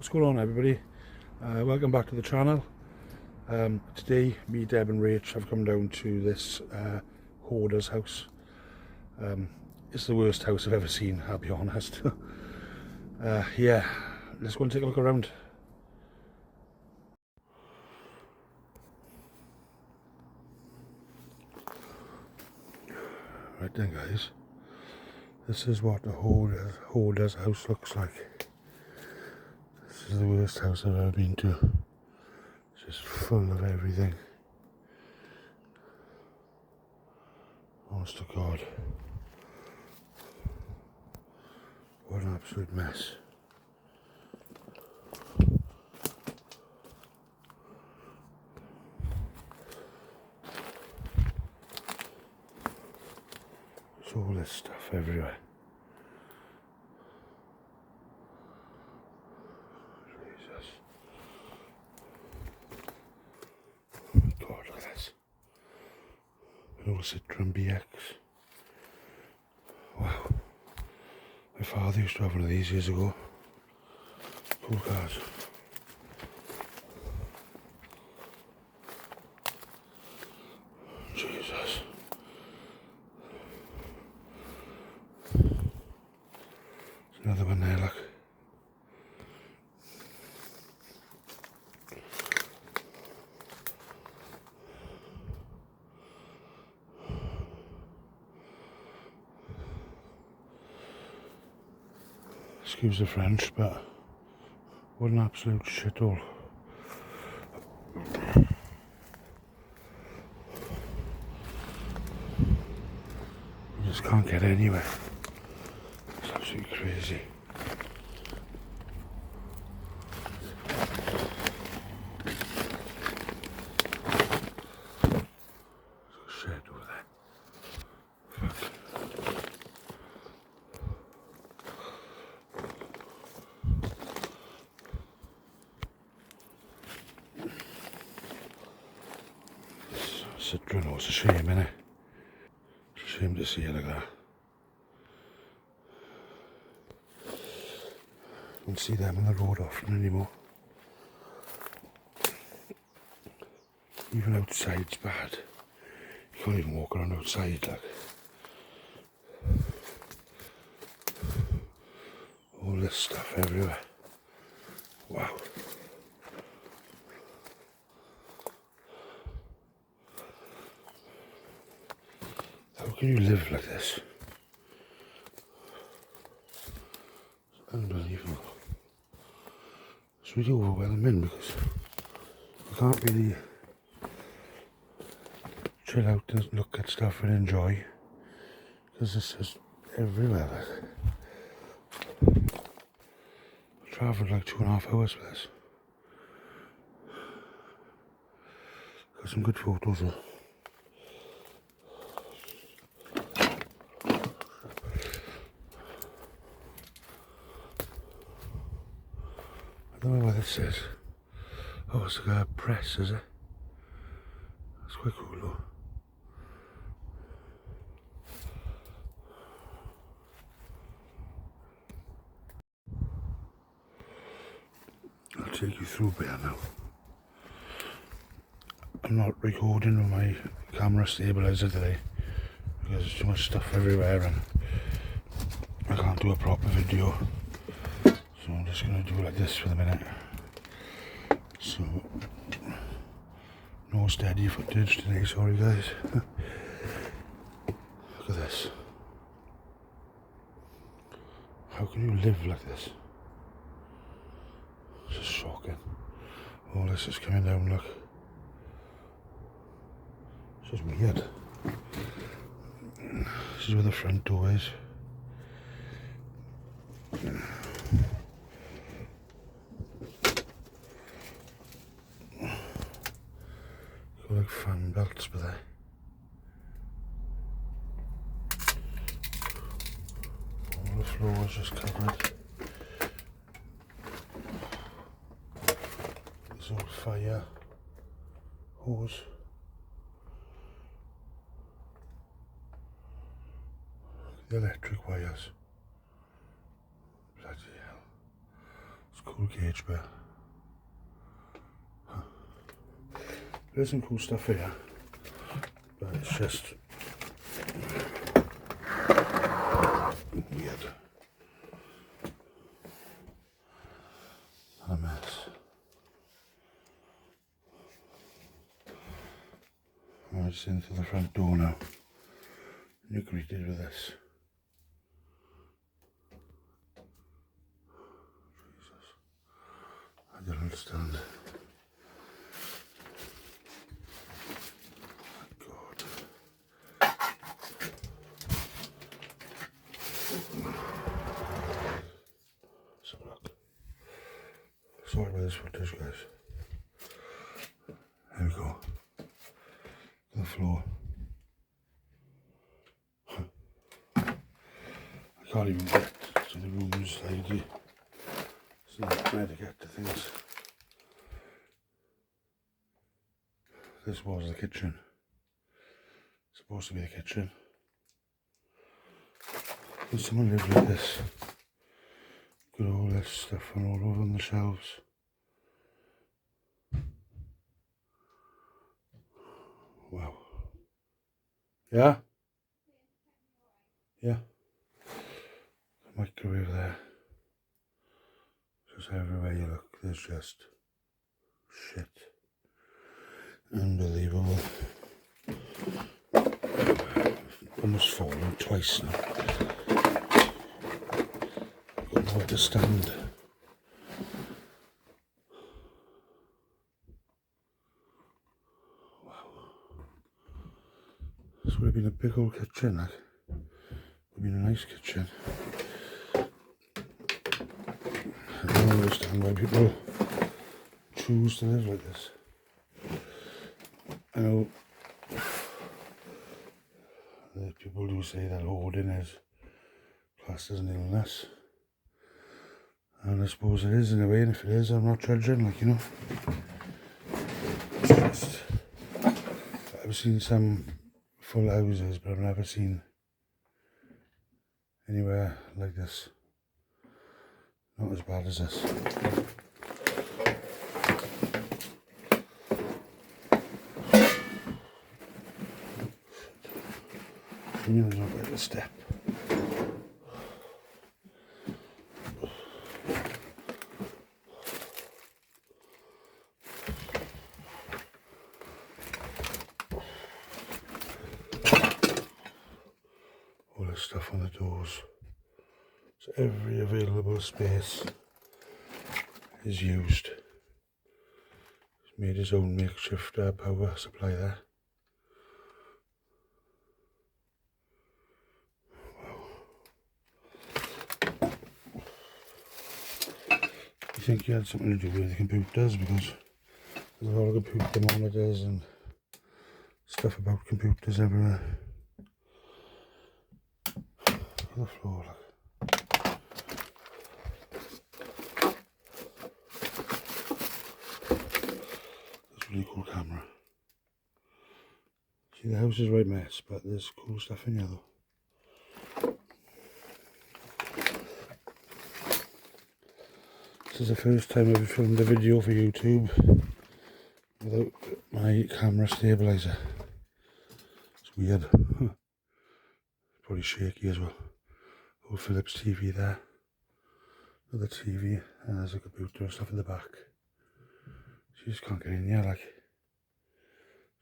What's going on, everybody? Welcome back to the channel. Today me, Deb and Rach have come down to this Hoarders house. It's the worst house I've ever seen, I'll be honest. Yeah, let's go and take a look around. Right then, guys, this is what the Hoarders house looks like. This is the worst house I've ever been to. It's just full of everything. Honest to God. What an absolute mess. There's all this stuff everywhere. Jesus. Oh my God, look at this. An old Citroën BX. Wow. My father used to have one of these years ago. Cool cars. Jesus. There's another one there, look. Excuse the French, but what an absolute shithole. You just can't get anywhere. It's absolutely crazy. There's a shed over there. Fuck. Citroën, it's a shame, innit? It's a shame to see it like that. Don't see them on the road often anymore. Even outside's bad. You can't even walk around outside, like. All this stuff everywhere. Wow. How can you live like this? It's unbelievable. It's really overwhelming because you can't really chill out and look at stuff and enjoy because it's just everywhere. Like. I travelled like 2.5 hours for this. Got some good photos though. I don't know what this is. Oh, it's like a press, is it? That's quite cool though. I'll take you through a bit now. I'm not recording with my camera stabilizer today because there's too much stuff everywhere and I can't do a proper video. So I'm just going to do it like this for the minute. So, no steady footage today, sorry guys. Look at this. How can you live like this? It's just shocking. All this is coming down, look. It's just weird. This is where the front door is. Got like fan belts by there. All the floor is just covered. There's all fire hose. The electric wires. Bloody hell. It's a cool cage bear. There's some cool stuff here, but it's just weird. A mess. I'm just into the front door now. You're greeted with this. Jesus. I don't understand. God. So look. Sorry about this footage, guys. There we go. The floor. I can't even get to the rooms lady. It's a nightmare to get to things. This was the kitchen. Supposed to be the kitchen. And someone lived with this. Got all this stuff all over on the shelves. Wow. Yeah? Yeah. Microwave there. Just everywhere you look, there's just shit. Unbelievable. Almost fallen twice now. Got nowhere to stand. Wow. This would have been a big old kitchen, like. Would have been a nice kitchen. I don't understand why people choose to live like this. I know that people do say that hoarding is classed as an illness, and I suppose it is in a way, and if it is, I'm not judging, like, you know. It's just, I've seen some full houses, but I've never seen anywhere like this. Not as bad as this. You know, there's not like a step. All this stuff on the doors. So every available space is used. He's made his own makeshift power supply there. I think he had something to do with the computers, because there's a lot of computer monitors and stuff about computers everywhere. On the floor, look. That's a really cool camera. See, the house is right mess, but there's cool stuff in here though. This is the first time I've filmed a video for YouTube without my camera stabilizer. It's weird. Probably shaky as well. Old Philips TV there. Another TV, and there's a computer and stuff in the back. So you just can't get in here, like.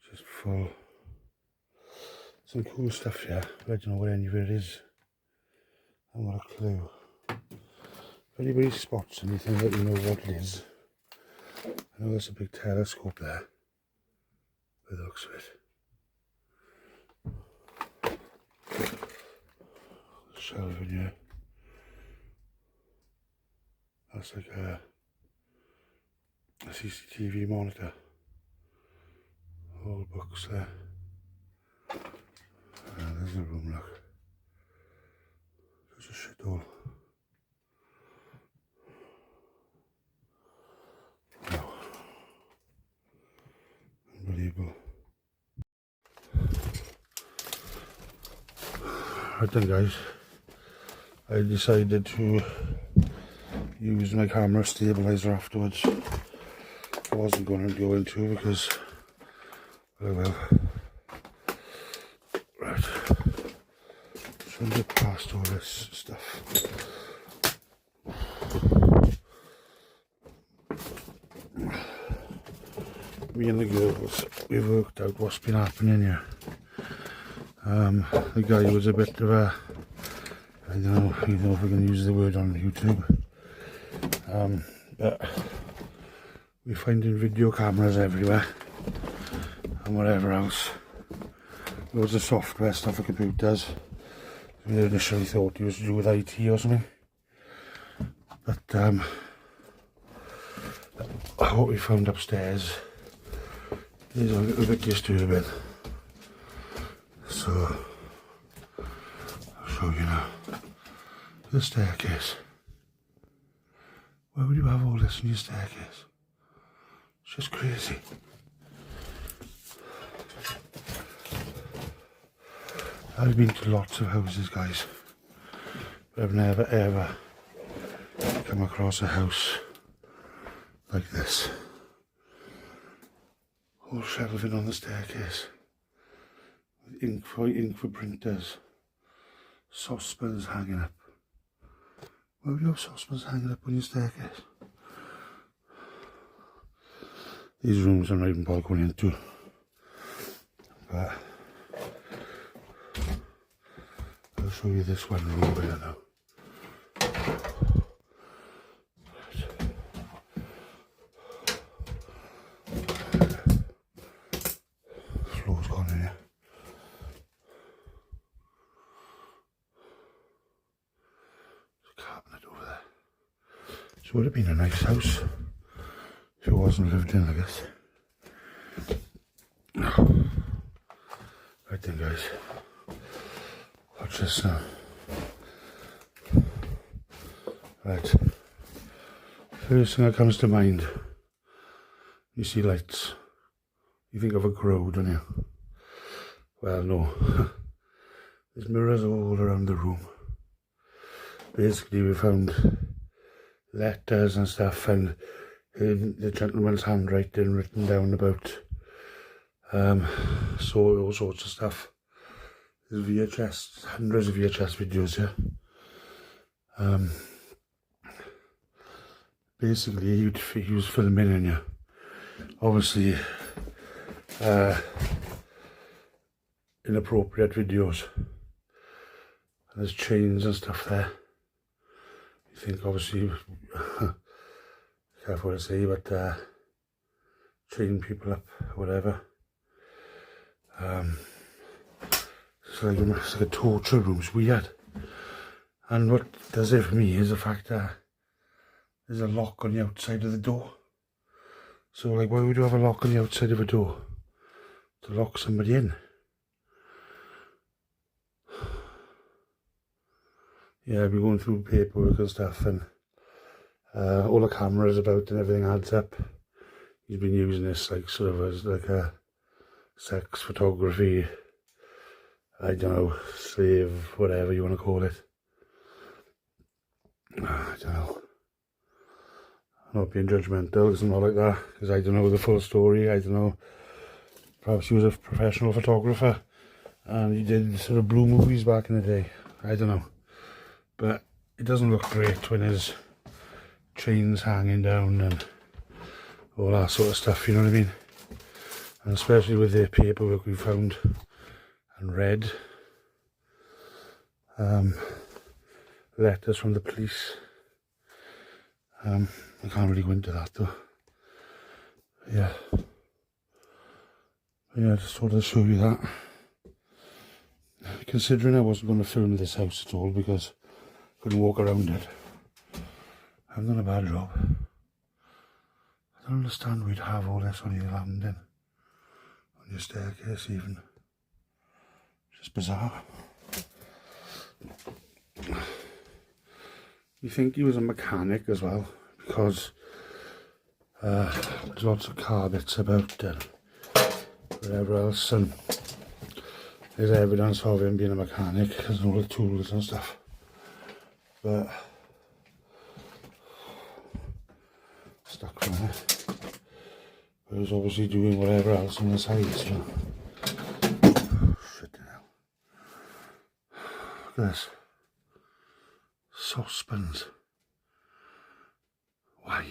It's just full. Some cool stuff here, but I don't know where any of it is. I haven't got a clue. If anybody spots anything that you know what it is, I know there's a big telescope there, by the looks of it. Shelf in here. That's like a CCTV monitor. All books there. There's the room, look. There's a shit hole. Wow. Unbelievable. Right then, guys. I decided to use my camera stabilizer afterwards. I wasn't going to go into because, oh well. Right, trying to get past all this stuff. Me and the girls, we've worked out what's been happening here. The guy was a bit of a, I don't know if we can use the word on YouTube, but we're finding video cameras everywhere and whatever else. Loads of software stuff for computers. We initially thought it was to do with IT or something, but what we found upstairs is a little bit disturbing. So I'll show you now. The staircase. Why would you have all this in your staircase? It's just crazy. I've been to lots of houses, guys, but I've never ever come across a house like this. Whole shelving on the staircase, with ink for printers, saucepans hanging up. Why would you have saucepans hanging up on your staircase? These rooms are not even bothered going into, but I'll show you this one room over here now. Floor's gone in here. There's a cabinet over there. So it would have been a nice house if it wasn't lived in, I guess. Right then, guys. Watch this now. Right. First thing that comes to mind, you see lights. You think of a crow, don't you? Well, no. There's mirrors all around the room. Basically, we found letters and stuff, and the gentleman's handwriting written down about so all sorts of stuff. There's VHS, hundreds of VHS videos here. Basically, he was filming in here. Obviously, inappropriate videos. And there's chains and stuff there. You think, obviously, careful what I say, but chain people up, whatever. It's like a torture room. It's weird. And what does it for me is the fact that there's a lock on the outside of the door. So, like, why would you have a lock on the outside of a door? To lock somebody in? Yeah, I've been going through paperwork and stuff, and all the cameras about and everything adds up. He's been using this, like, sort of as like a sex photography, I don't know, slave, whatever you want to call it. I don't know. I'm not being judgmental, because I'm not like that, because I don't know the full story. I don't know. Perhaps he was a professional photographer and he did sort of blue movies back in the day. I don't know. But it doesn't look great when his chains hanging down and all that sort of stuff, you know what I mean? And especially with the paperwork we found and read. Letters from the police. I can't really go into that though. Yeah. Yeah, I just thought I'd show you that. Considering I wasn't going to film this house at all because I couldn't walk around it. I've done a bad job. I don't understand why you'd have all this on your landing. On your staircase even. It's just bizarre. You think he was a mechanic as well, because there's lots of car bits about and whatever else, and there's evidence of him being a mechanic, there's all the tools and stuff. But there. But he was obviously doing whatever else on the side, so. Shit now. Look at this. Saucepans. Why?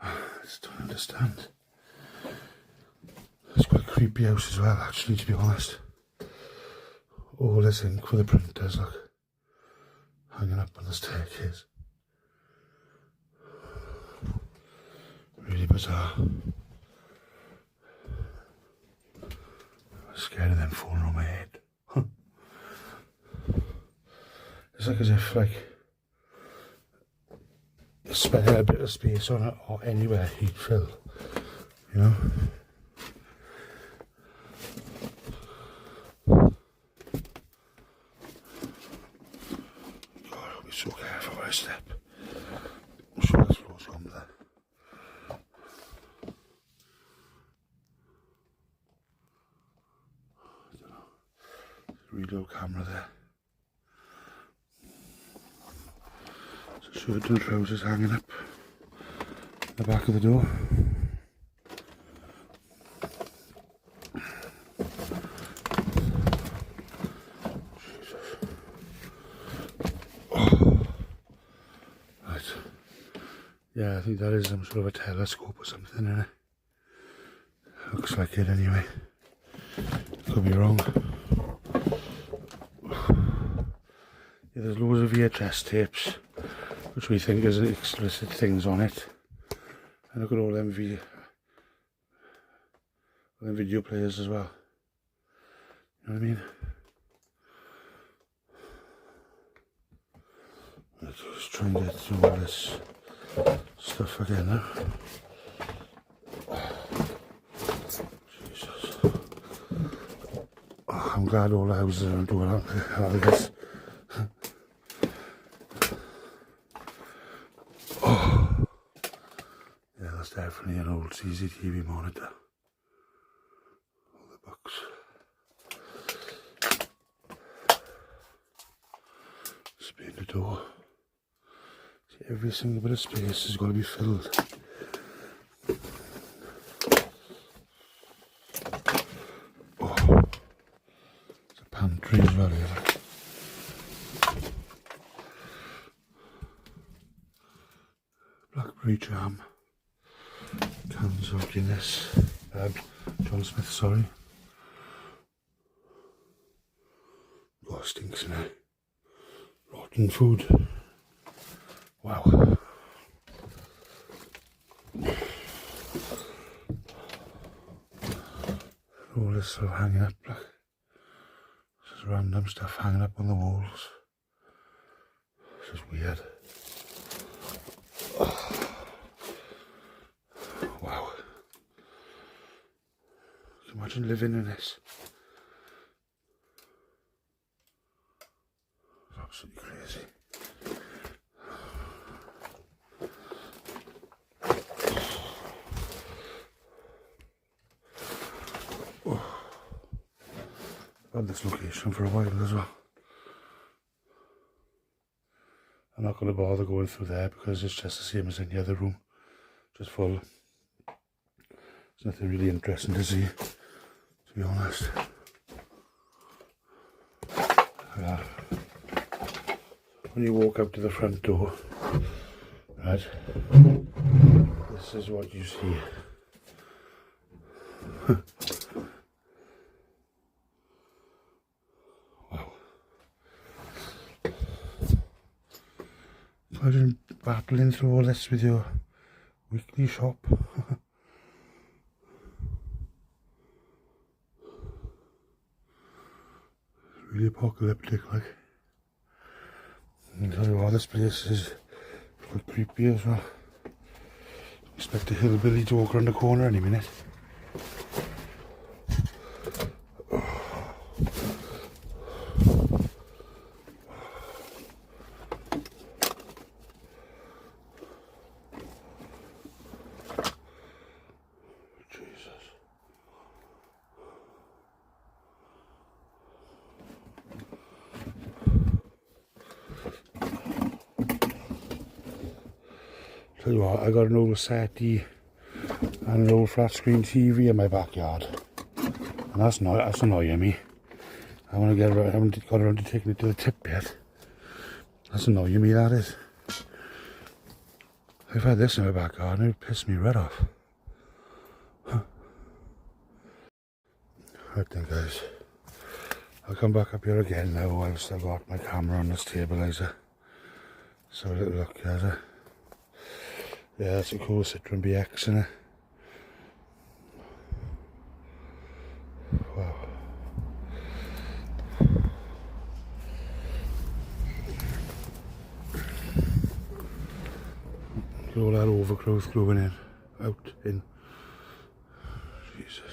I just don't understand. It's quite a creepy house as well, actually, to be honest. All this ink for the printers, look. Hanging up on the staircase. Really bizarre. I'm scared of them falling on my head. It's like as if, like, spending a bit of space on it or anywhere he'd fill, you know. God, I'll be so careful where I step. I'm sure this floor's gone there. I don't know. There's a really low camera there. Shirt and trousers hanging up the back of the door. Jesus. Oh. Right. Yeah, I think that is some sort of a telescope or something, isn't it? Looks like it anyway. Could be wrong. Yeah, there's loads of VHS tapes, which we think is explicit things on it. And look at all them video players as well. You know what I mean? Let's just try and get through all this stuff again now. Jesus. Oh, I'm glad all the houses are doing like this. That's definitely an old CCTV monitor. All the books. Spin the door. See, every single bit of space has got to be filled. Oh, it's a pantry as well here. Blackberry jam. Cans of Guinness, John Smith, sorry. Oh, stinks in it. Rotten food. Wow. All this stuff hanging up, like, just random stuff hanging up on the walls. It's just weird. Wow. Can you imagine living in this? It's absolutely crazy. Oh. I've had this location for a while as well. I'm not going to bother going through there because it's just the same as any other room. Just full. There's nothing really interesting to see, to be honest. When you walk up to the front door, right, this is what you see. Wow. Imagine battling through all this with your weekly shop. Really apocalyptic, like. I can tell you what, this place is quite creepy as well. Expect a hillbilly to walk around the corner any minute. Tell you what, I got an old settee and an old flat screen TV in my backyard, and that's annoying me. I haven't got around to taking it to the tip yet. That's annoying me, that is. I've had this in my backyard and it would piss me right off. Right then guys, I'll come back up here again now whilst I've got my camera on the stabiliser. So a little look at it. Yeah, that's a cool Citroën BX in it. Wow. Look at all that overgrowth growing in, out, in. Jesus.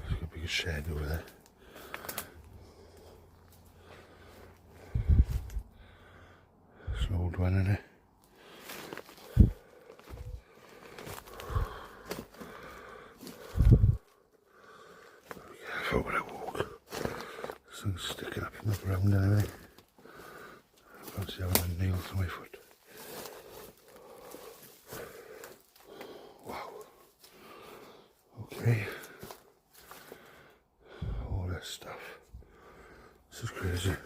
There's a big shed over there. It's an old one, isn't it? Careful when I walk. This thing's sticking up in the ground and everything. I can't see having a nail to my foot. Wow. Okay. All this stuff. This is crazy.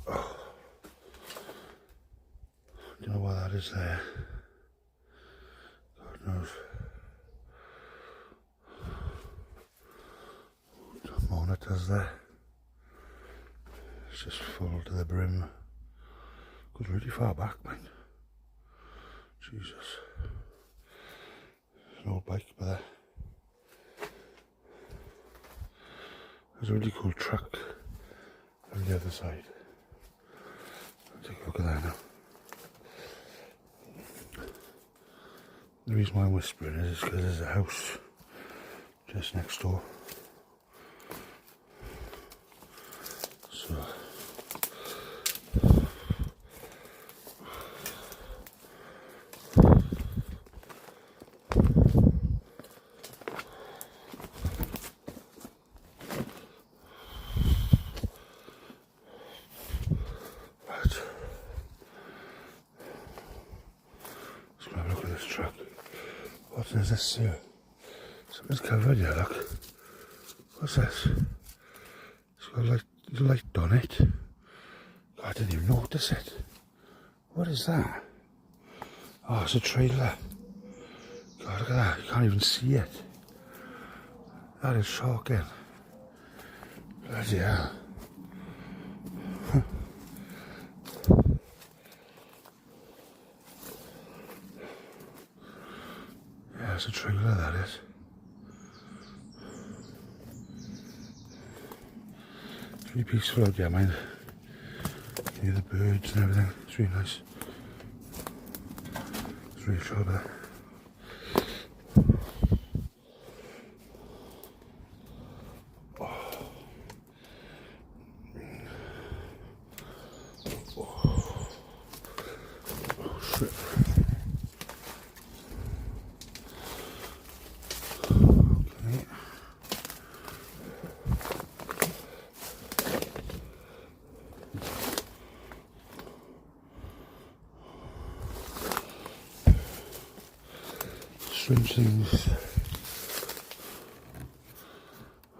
Oh. Do you know what that is there? God knows. The monitors there. It's just full to the brim. Goes really far back, man. Jesus. There's an old bike by there. There's a really cool truck on the other side. I'll take a look at that now. The reason why I'm whispering is because there's a house just next door. So truck. What is this here? Something's covered here, look. What's this? It's got a light on it. God, I didn't even notice it. What is that? Oh, it's a trailer. God, look at that. You can't even see it. That is shocking. Bloody hell. Yeah, it's a trailer, that is. It's really peaceful out there, mind. You can hear the birds and everything. It's really nice. It's really chill there. Strange things.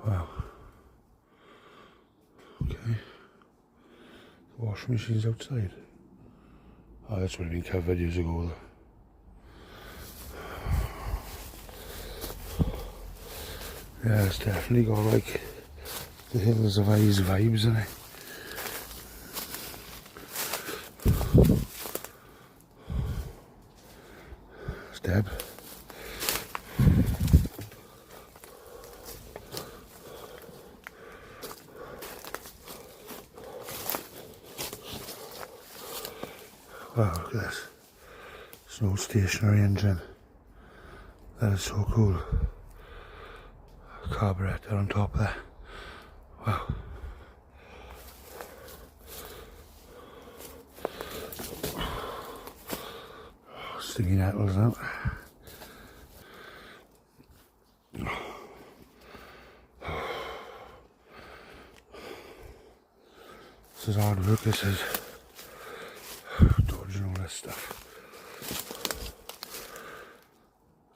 Wow. Okay. The washing machine's outside. Oh, that's would have been covered years ago though. Yeah, it's definitely got like the Hills of Eyes vibes in it. It's Deb. Wow, look at this. It's an old stationary engine. That is so cool. Carburetor on top there. Wow. Sticky nettles out. Look, this is dodging all this stuff.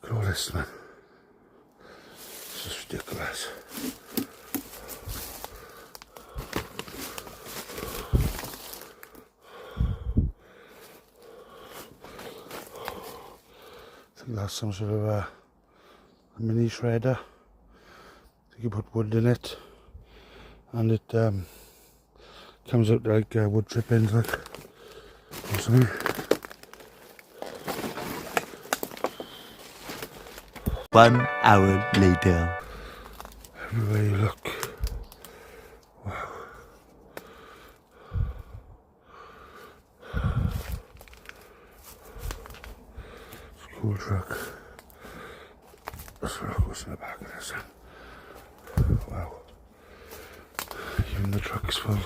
Look at all this, man. This is ridiculous. I think that's some sort of a mini shredder. I think you put wood in it, and it comes out like wood chippings, like, or something. One hour later. Everywhere you look. Wow. It's a cool truck. That's what goes in the back of this one. Wow. Even the truck's full.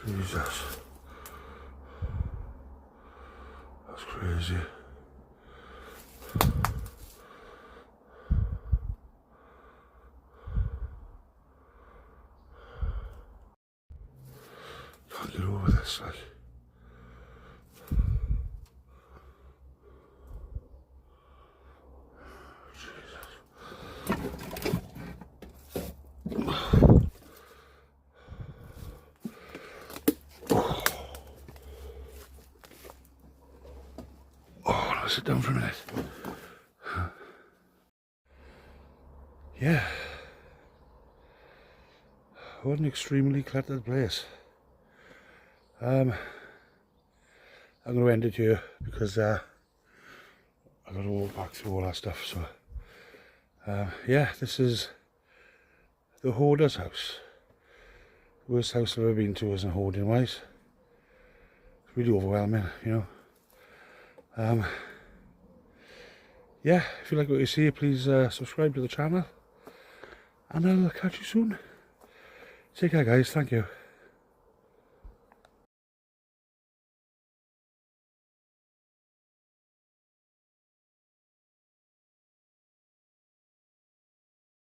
Jesus. That's crazy. Can't get over this, like. I'll sit down for a minute. Yeah. What an extremely cluttered place. I'm going to end it here because I've got to walk back through all that stuff. So yeah, this is the Hoarders house. Worst house I've ever been to as in hoarding wise. It's really overwhelming, you know. Yeah, if you like what you see, please subscribe to the channel, and I'll catch you soon. Take care, guys. Thank you.